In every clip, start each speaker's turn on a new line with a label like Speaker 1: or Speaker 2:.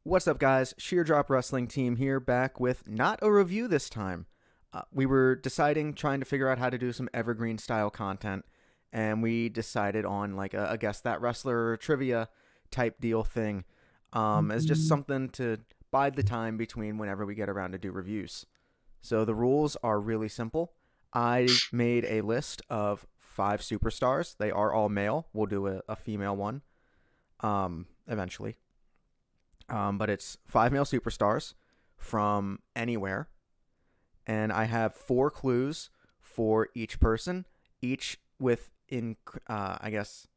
Speaker 1: What's up, guys? Sheer Drop Wrestling team here, back with not a review this time. We were trying to figure out how to do some evergreen style content, and we decided on like a guess that wrestler trivia type deal thing, as just something to bide the time between whenever we get around to do reviews. So the rules are really simple. I made a list of 5 superstars. They are all male. We'll do a female one eventually. But it's 5 male superstars from anywhere. And I have 4 clues for each person, each with, I guess,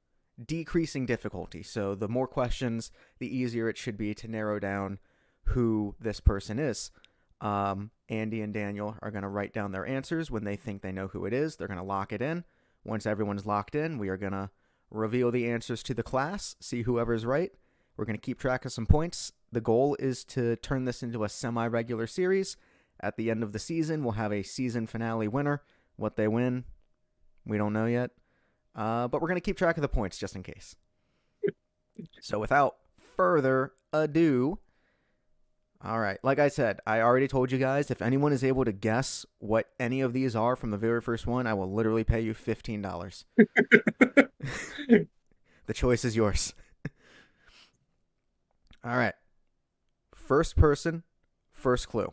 Speaker 1: decreasing difficulty. So the more questions, the easier it should be to narrow down who this person is. Andy and Daniel are going to write down their answers when they think they know who it is. They're going to lock it in. Once everyone's locked in, we are going to reveal the answers to the class, see whoever's right. We're going to keep track of some points. The goal is to turn this into a semi-regular series. At the end of the season, we'll have a season finale winner. What they win, we don't know yet. But we're going to keep track of the points just in case. So without further ado, all right, like I said, I already told you guys, if anyone is able to guess what any of these are from the very first one, I will literally pay you $15. The choice is yours. All right. First person, first clue.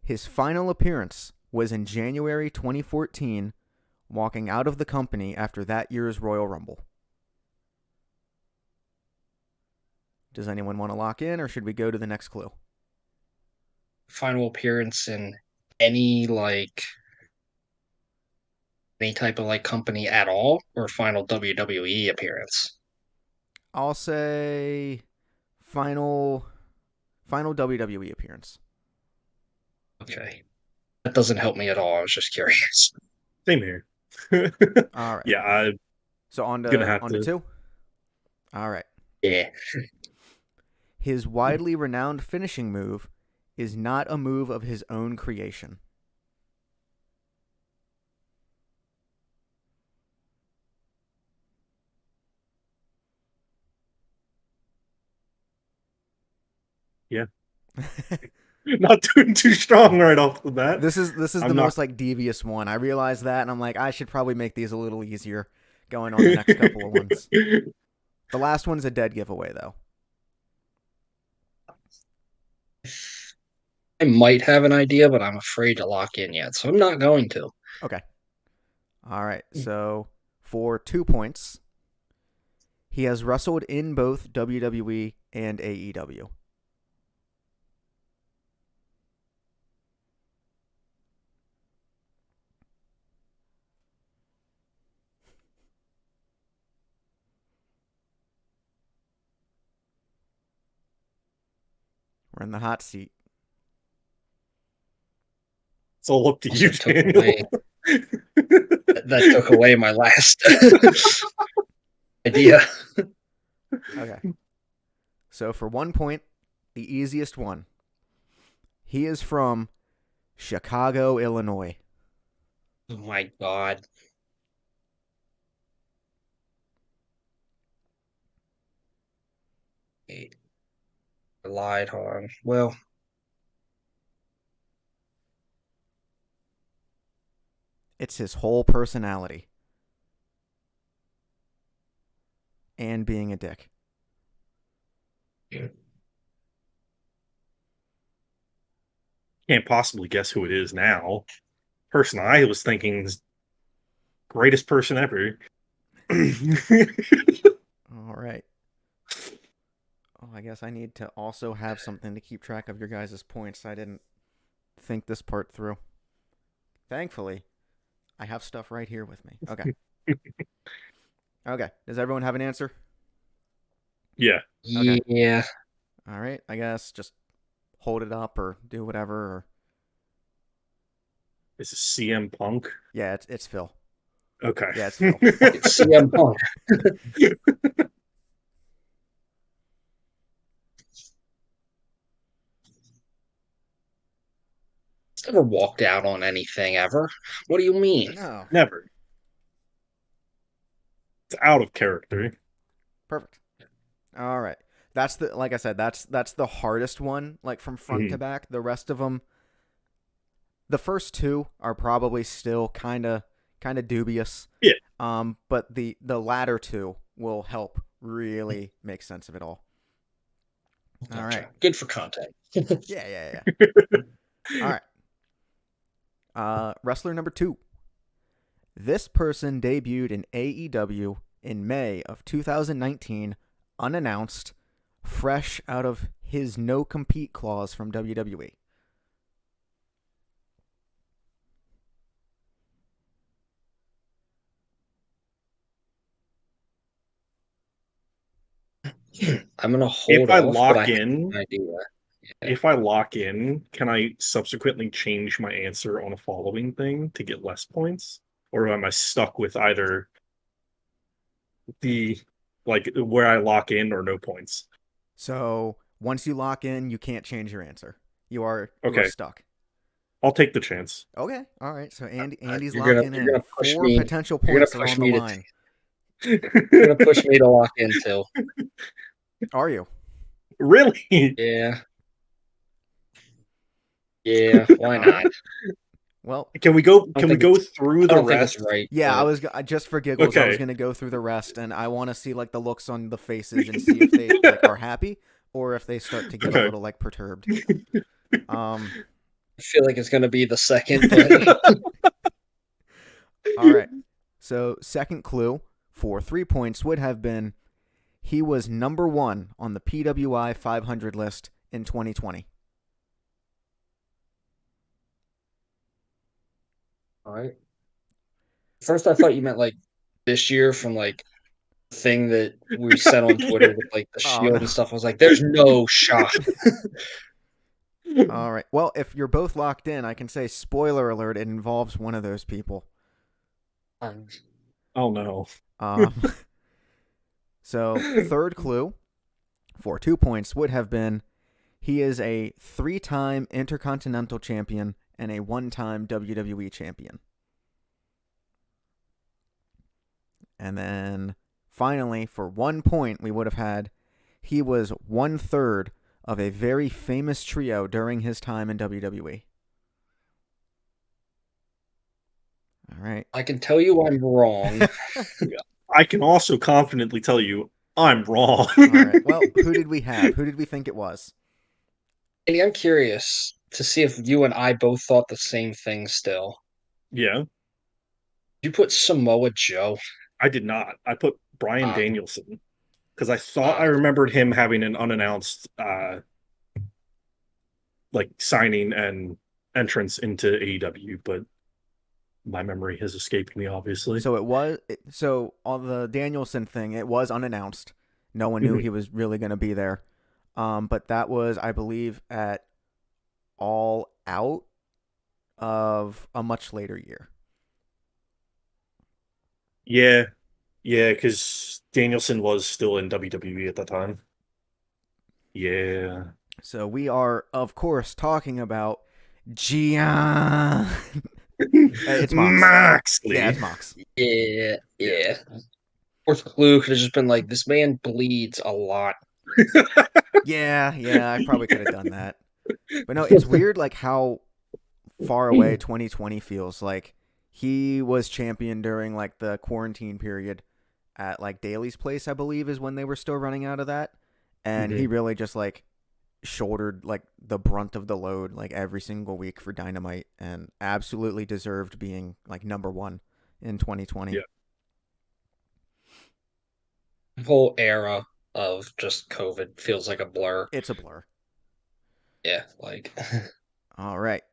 Speaker 1: His final appearance was in January 2014, walking out of the company after that year's Royal Rumble. Does anyone want to lock in, or should we go to the next clue?
Speaker 2: Final appearance in any any type of company at all, or final WWE appearance?
Speaker 1: I'll say final WWE appearance.
Speaker 2: Okay. That doesn't help me at all. I was just curious.
Speaker 3: Same here.
Speaker 1: All right.
Speaker 3: Yeah, I'm
Speaker 1: So
Speaker 3: gonna have
Speaker 1: on to
Speaker 3: to.
Speaker 1: two. All right.
Speaker 2: Yeah.
Speaker 1: His widely renowned finishing move is not a move of his own creation.
Speaker 3: Yeah, not doing too strong right off the bat.
Speaker 1: This is the
Speaker 3: I'm not.
Speaker 1: most like devious one. I realize that, and I'm like, I should probably make these a little easier going on the next couple of ones. The last one's a dead giveaway, though.
Speaker 2: I might have an idea, but I'm afraid to lock in yet, so I'm not going to.
Speaker 1: Okay. All right. So for 2 points, he has wrestled in both WWE and AEW. We're in the hot seat.
Speaker 3: It's all up to you,
Speaker 2: Also took
Speaker 3: Daniel.
Speaker 2: away that took away my last idea.
Speaker 1: Okay. So for 1 point, the easiest one. He is from Chicago, Illinois.
Speaker 2: Oh my god. I lied on. Well,
Speaker 1: It's his whole personality and being a dick.
Speaker 3: Can't possibly guess who it is now. Person I was thinking is greatest person ever.
Speaker 1: All right. Oh, I guess I need to also have something to keep track of your guys' points. I didn't think this part through. Thankfully, I have stuff right here with me. Okay. Okay. Does everyone have an answer?
Speaker 3: Yeah,
Speaker 1: Okay.
Speaker 2: yeah.
Speaker 1: All right. I guess just hold it up or do whatever. Or
Speaker 3: this is CM Punk.
Speaker 1: yeah, it's Phil.
Speaker 3: Okay.
Speaker 1: Yeah, it's Phil.
Speaker 2: It's CM Punk. Never walked out on anything ever. What do you mean?
Speaker 1: No.
Speaker 3: Never. It's out of character.
Speaker 1: Perfect. All right. That's the like I said, that's the hardest one, like from front to
Speaker 3: Mhm.
Speaker 1: back. The rest of them, the first two are probably still kind of dubious.
Speaker 3: Yeah.
Speaker 1: But the latter two will help really make sense of it all. All right.
Speaker 2: Gotcha. Good for content.
Speaker 1: Yeah. All right. Wrestler number 2. This person debuted in AEW in May of 2019, unannounced, fresh out of his no compete clause from WWE.
Speaker 2: I'm gonna
Speaker 3: If
Speaker 2: hold
Speaker 3: I
Speaker 2: off, but I
Speaker 3: lock
Speaker 2: have
Speaker 3: in,
Speaker 2: an idea. Yeah.
Speaker 3: if I lock in, can I subsequently change my answer on a following thing to get less points? Or am I stuck with either the like where I lock in or no points?
Speaker 1: So once you lock in, you can't change your answer. You are
Speaker 3: Okay,
Speaker 1: stuck.
Speaker 3: I'll take the chance.
Speaker 1: Okay, all right. So Andy's
Speaker 2: You're gonna
Speaker 1: locking
Speaker 2: you're
Speaker 1: in.
Speaker 2: gonna push
Speaker 1: 4
Speaker 2: me.
Speaker 1: potential
Speaker 2: You're gonna
Speaker 1: points are
Speaker 2: push
Speaker 1: on the
Speaker 2: me to.
Speaker 1: line.
Speaker 2: You're gonna push me to lock in too.
Speaker 1: Are you?
Speaker 3: Really?
Speaker 2: Yeah. Yeah. Why
Speaker 1: All right.
Speaker 2: not?
Speaker 1: Well,
Speaker 3: Can we go?
Speaker 2: I
Speaker 3: Can
Speaker 2: don't
Speaker 3: we
Speaker 2: think
Speaker 3: go
Speaker 2: it's.
Speaker 3: through
Speaker 2: I
Speaker 3: the
Speaker 2: don't think it's
Speaker 3: rest?
Speaker 2: right.
Speaker 1: yeah,
Speaker 2: But
Speaker 1: just for giggles, I was
Speaker 3: Okay.
Speaker 1: gonna go through the rest, and I want to see like the looks on the faces and see if they like are happy or if they start to get a
Speaker 3: Okay.
Speaker 1: little like perturbed. Um.
Speaker 2: I feel like it's gonna be the second. But
Speaker 1: All right. So second clue for 3 points would have been he was number 1 on the PWI 500 list in 2020.
Speaker 2: all right. First, I thought you meant like this year from like the thing that we sent on Twitter with like the
Speaker 1: Oh
Speaker 2: shield
Speaker 1: no.
Speaker 2: and stuff. I was like, "There's no shot."
Speaker 1: All right. Well, if you're both locked in, I can say spoiler alert. It involves one of those people.
Speaker 3: Oh no.
Speaker 1: Um. So third clue for 2 points would have been he is a 3-time Intercontinental Champion and a 1-time WWE Champion. And then finally, for 1 point, we would have had he was 1/3 of a very famous trio during his time in WWE. All right.
Speaker 2: I can tell you I'm wrong.
Speaker 3: I can also confidently tell you I'm wrong.
Speaker 1: All right. Well, who did we have? Who did we think it was?
Speaker 2: Andy, I'm curious to see if you and I both thought the same thing still.
Speaker 3: Yeah,
Speaker 2: You put Samoa Joe.
Speaker 3: I did not. I put Brian
Speaker 2: Ah,
Speaker 3: Danielson because I thought I
Speaker 2: ah.
Speaker 3: remembered him having an unannounced like signing and entrance into AEW, but my memory has escaped me obviously.
Speaker 1: So so on the Danielson thing, it was unannounced. No one knew
Speaker 3: Mhm.
Speaker 1: he was really going to be there. But that was, I believe, at All Out of a much later year.
Speaker 3: Yeah. Yeah, because Danielson was still in WWE at that time. Yeah.
Speaker 1: So we are, of course, talking about Gian. It's Mox.
Speaker 3: Moxley.
Speaker 1: Yeah, it's Mox.
Speaker 2: Yeah. Fourth clue could have just been like, this man bleeds a lot.
Speaker 1: Yeah, I probably could have done that. But no, it's weird like how far away 2020 feels. Like he was champion during like the quarantine period at like Daly's Place, I believe, is when they were still running out of that. And he really just like shouldered like the brunt of the load like every single week for Dynamite and absolutely deserved being like number 1 in 2020.
Speaker 3: Yeah.
Speaker 2: The whole era of just COVID feels like a blur.
Speaker 1: It's a blur.
Speaker 2: Yeah, like
Speaker 1: All right.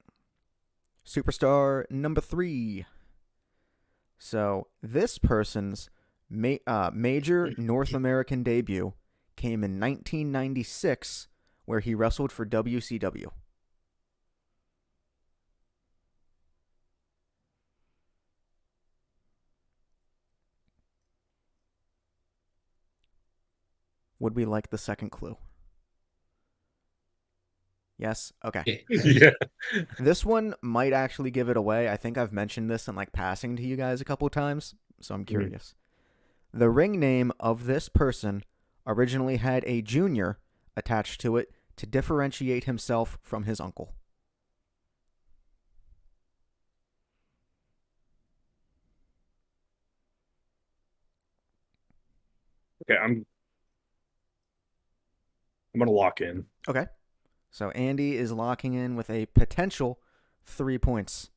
Speaker 1: Superstar number 3. So this person's major North American debut came in 1996, where he wrestled for WCW. Would we like the second clue? Yes? Okay.
Speaker 3: Yeah.
Speaker 1: This one might actually give it away. I think I've mentioned this in like passing to you guys a couple times, so I'm curious. The ring name of this person originally had a junior attached to it to differentiate himself from his uncle?
Speaker 3: Okay, I'm gonna lock in.
Speaker 1: Okay. So Andy is locking in with a potential 3 points.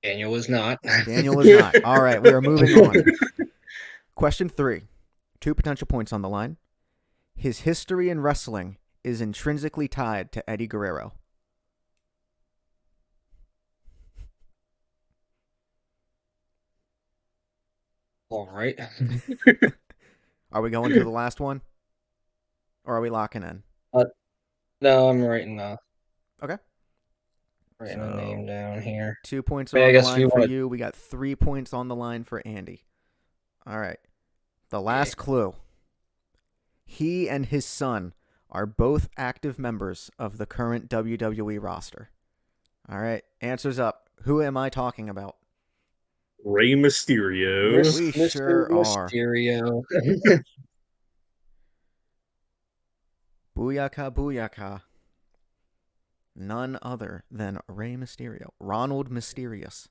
Speaker 2: Daniel is not.
Speaker 1: Daniel is not. All right, we are moving on. Question 3. 2 potential points on the line. His history in wrestling is intrinsically tied to Eddie Guerrero.
Speaker 2: All right.
Speaker 1: Are we going to the last one? Or are we locking in?
Speaker 2: No, I'm writing
Speaker 1: Okay.
Speaker 2: a name down here.
Speaker 1: 2 points
Speaker 2: I
Speaker 1: are on the
Speaker 2: guess if
Speaker 1: line
Speaker 2: you
Speaker 1: for
Speaker 2: wanna-
Speaker 1: you. We got 3 points on the line for Andy. All right. The last clue. He and his son are both active members of the current WWE roster. All right. Answers up. Who am I talking about?
Speaker 3: Rey Mysterio.
Speaker 1: We
Speaker 2: Mr.
Speaker 1: sure are.
Speaker 2: Mysterio.
Speaker 1: Booyaka, booyaka. None other than Rey Mysterio. Ronald Mysterious.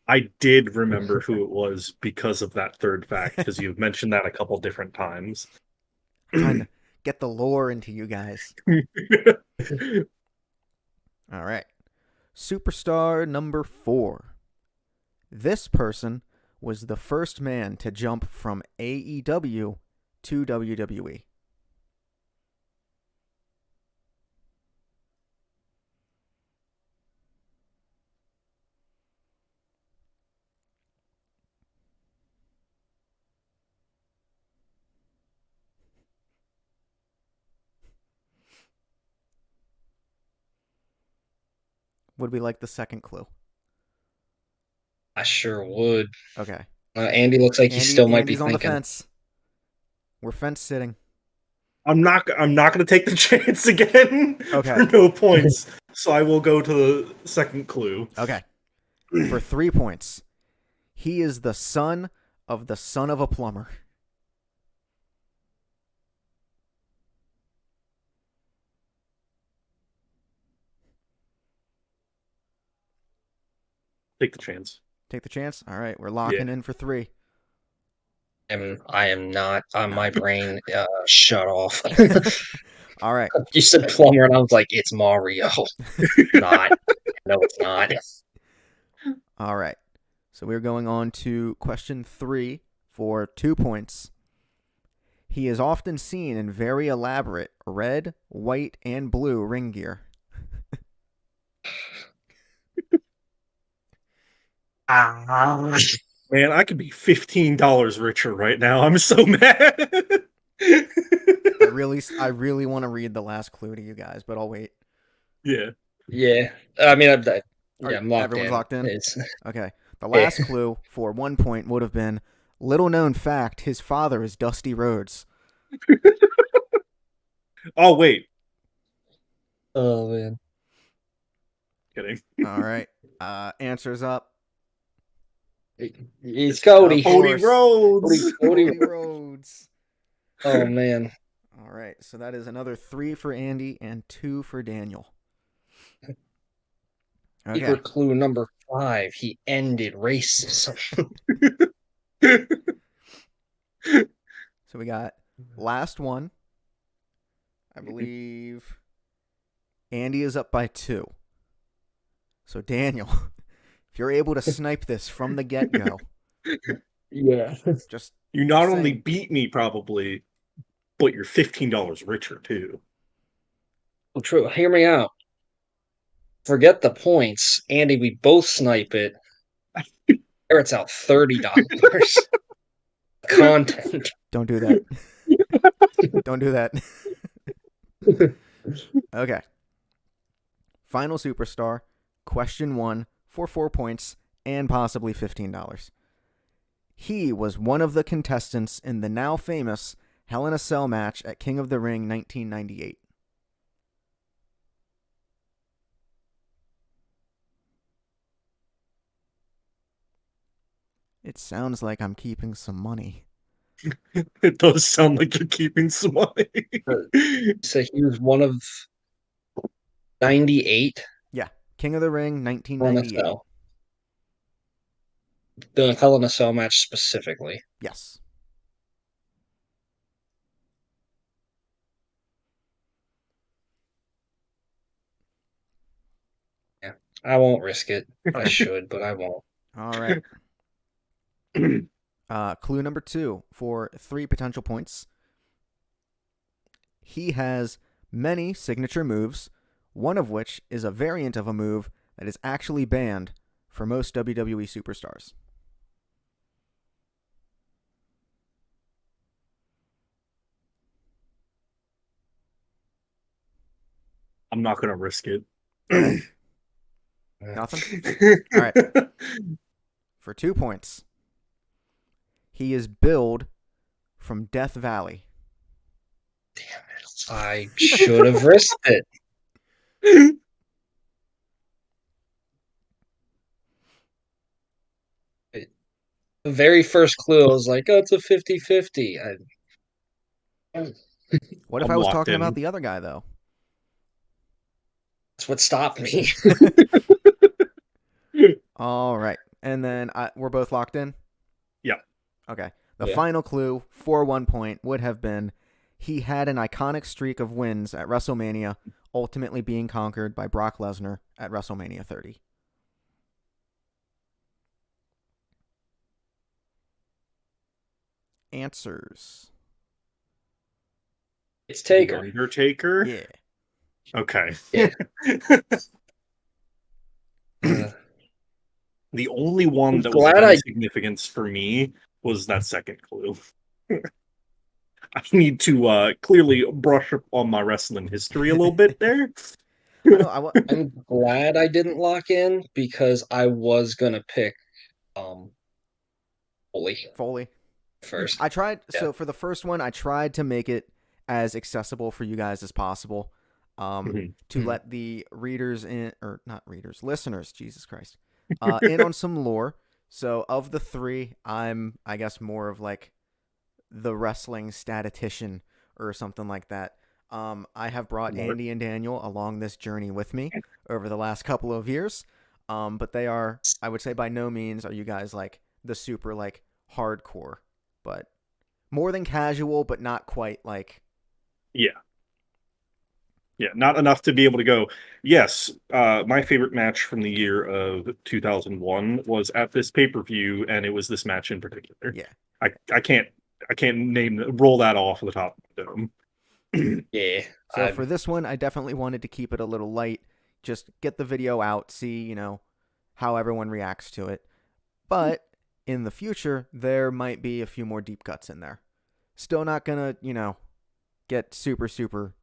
Speaker 3: I did remember who it was because of that third fact, because you've mentioned that a couple different times.
Speaker 1: Trying to get the lore into you guys. All right. Superstar number 4. This person was the first man to jump from AEW to WWE. Would we like the second clue?
Speaker 2: I sure would.
Speaker 1: Okay.
Speaker 2: Andy looks like he still might be
Speaker 1: Andy's on the
Speaker 2: thinking.
Speaker 1: fence. We're fence sitting.
Speaker 3: I'm not gonna take the chance again
Speaker 1: Okay.
Speaker 3: for no points. So I will go to the second clue.
Speaker 1: Okay. For 3 points. He is the son of the son of a plumber.
Speaker 3: Take the chance.
Speaker 1: Take the chance? All right, we're locking in for 3.
Speaker 2: I am not on my brain. Shut off.
Speaker 1: All right.
Speaker 2: You said plumber, and I was like, it's Mario. Not. No, it's not.
Speaker 1: All right. So we're going on to question 3 for 2 points. He is often seen in very elaborate red, white, and blue ring gear.
Speaker 3: Man, I could be $15 richer right now. I'm so mad.
Speaker 1: I really want to read the last clue to you guys, but I'll wait.
Speaker 3: Yeah.
Speaker 2: Yeah. I mean, I'm locked
Speaker 1: Everyone's
Speaker 2: in.
Speaker 1: locked in?
Speaker 2: It's,
Speaker 1: Okay. The last clue for 1 point would have been little known fact, his father is Dusty Rhodes.
Speaker 3: Oh, wait.
Speaker 2: oh, man.
Speaker 3: Kidding.
Speaker 1: All right. Answers up.
Speaker 2: It's Cody.
Speaker 1: Of course.
Speaker 3: Cody Rhodes.
Speaker 1: Cody Rhodes.
Speaker 2: Oh, man.
Speaker 1: All right. So that is another 3 for Andy and 2 for Daniel. Okay.
Speaker 2: Secret clue number 5. He ended racism.
Speaker 1: So we got last one. I believe Andy is up by 2. So Daniel, if you're able to snipe this from the get-go,
Speaker 2: Yeah.
Speaker 1: just
Speaker 3: You not
Speaker 1: Same.
Speaker 3: only beat me, probably, but you're $15 richer, too.
Speaker 2: Well, true. Hear me out. Forget the points. Andy, we both snipe it. It's out $30. Content.
Speaker 1: don't do that. Don't do that. Okay. Final superstar, question 1 for 4 points and possibly $15. He was one of the contestants in the now famous Hell in a Cell match at King of the Ring 1998. It sounds like I'm keeping some money.
Speaker 3: It does sound like you're keeping some money.
Speaker 2: So he was one of 98
Speaker 1: Yeah, King of the Ring,
Speaker 2: Hell in a
Speaker 1: 1998.
Speaker 2: Cell. The Hell in a Cell match specifically.
Speaker 1: Yes.
Speaker 2: I won't risk it. I should, but I won't.
Speaker 1: All right. Clue number 2 for 3 potential points. He has many signature moves, one of which is a variant of a move that is actually banned for most WWE superstars.
Speaker 3: I'm not gonna risk it.
Speaker 1: Nothing? All right. For 2 points. He is billed from Death Valley.
Speaker 2: Damn it. I should have risked it. The very first clue, I was like, oh, it's a 50-50.
Speaker 1: What if
Speaker 3: I'm
Speaker 1: I was
Speaker 3: locked
Speaker 1: talking
Speaker 3: in.
Speaker 1: about the other guy, though?
Speaker 2: That's what stopped me.
Speaker 1: All right. And then we're both locked in?
Speaker 3: Yeah.
Speaker 1: Okay. The
Speaker 2: Yeah.
Speaker 1: final clue for 1 point would have been he had an iconic streak of wins at WrestleMania, ultimately being conquered by Brock Lesnar at WrestleMania 30. Answers.
Speaker 2: It's
Speaker 3: The
Speaker 2: Taker.
Speaker 3: Undertaker?
Speaker 1: Yeah.
Speaker 3: Okay.
Speaker 2: Yeah. Uh,
Speaker 3: The only one
Speaker 2: I'm
Speaker 3: that was of
Speaker 2: glad
Speaker 3: any
Speaker 2: I-
Speaker 3: significance for me was that second clue. I need to clearly brush up on my wrestling history a little bit there.
Speaker 1: I know.
Speaker 2: I'm glad I didn't lock in because I was gonna pick
Speaker 1: Foley.
Speaker 2: first.
Speaker 1: I tried.
Speaker 2: Yeah.
Speaker 1: So for the first one, I tried to make it as accessible for you guys as possible. To let the readers in, or not readers, listeners, Jesus Christ, in on some lore. So of the 3, I'm, I guess, more of like the wrestling statistician or something like that. I have brought Andy and Daniel along this journey with me over the last couple of years. But they are, I would say, by no means are you guys like the super like hardcore, but more than casual, but not quite like.
Speaker 3: Yeah, not enough to be able to go, yes, my favorite match from the year of 2001 was at this pay-per-view, and it was this match in particular.
Speaker 1: Yeah.
Speaker 3: I can't roll that off the top of the dome.
Speaker 2: Yeah.
Speaker 1: So for this one, I definitely wanted to keep it a little light. Just get the video out, see, how everyone reacts to it. But in the future, there might be a few more deep cuts in there. Still not gonna, get super, super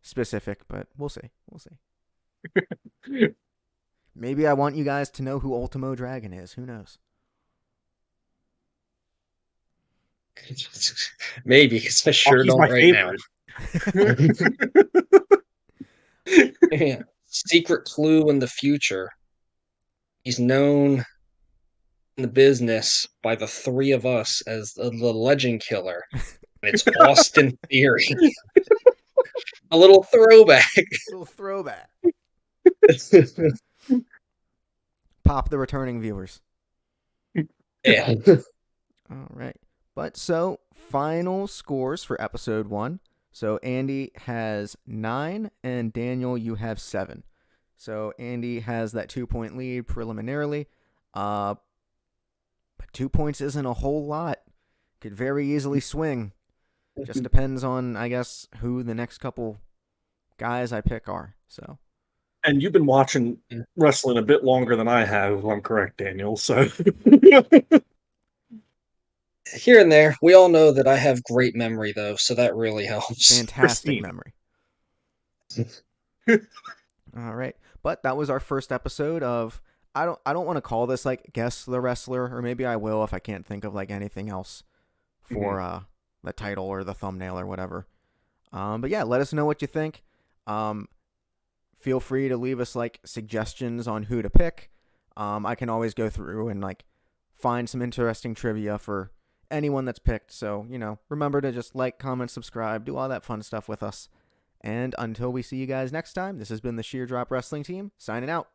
Speaker 1: specific, but we'll see. Maybe I want you guys to know who Ultimo Dragon is. Who knows?
Speaker 2: Maybe, because I sure
Speaker 3: He's
Speaker 2: don't
Speaker 3: my
Speaker 2: right now.
Speaker 3: favorite.
Speaker 2: Yeah. Secret clue in the future. He's known in the business by the 3 of us as the Legend Killer. And it's Austin Theory. A little throwback.
Speaker 1: Little throwback. Pop the returning viewers.
Speaker 2: Yeah.
Speaker 1: All right. But so, final scores for episode 1. So, Andy has 9, and Daniel, you have 7. So, Andy has that 2-point lead preliminarily. But 2 points isn't a whole lot. Could very easily swing. Just depends on, I guess, who the next couple guys I pick are. So.
Speaker 3: And you've been watching wrestling a bit longer than I have, if I'm correct, Daniel. So
Speaker 2: Here and there. We all know that I have great memory, though, so that really helps.
Speaker 1: Fantastic
Speaker 3: Pristine.
Speaker 1: memory. All right. But that was our first episode of I don't want to call this like Guess the Wrestler, or maybe I will if I can't think of like anything else for the title or the thumbnail or whatever. But yeah, let us know what you think. Feel free to leave us like suggestions on who to pick. I can always go through and like find some interesting trivia for anyone that's picked. So, remember to just like, comment, subscribe, do all that fun stuff with us. And until we see you guys next time, this has been the Sheer Drop Wrestling team, signing out.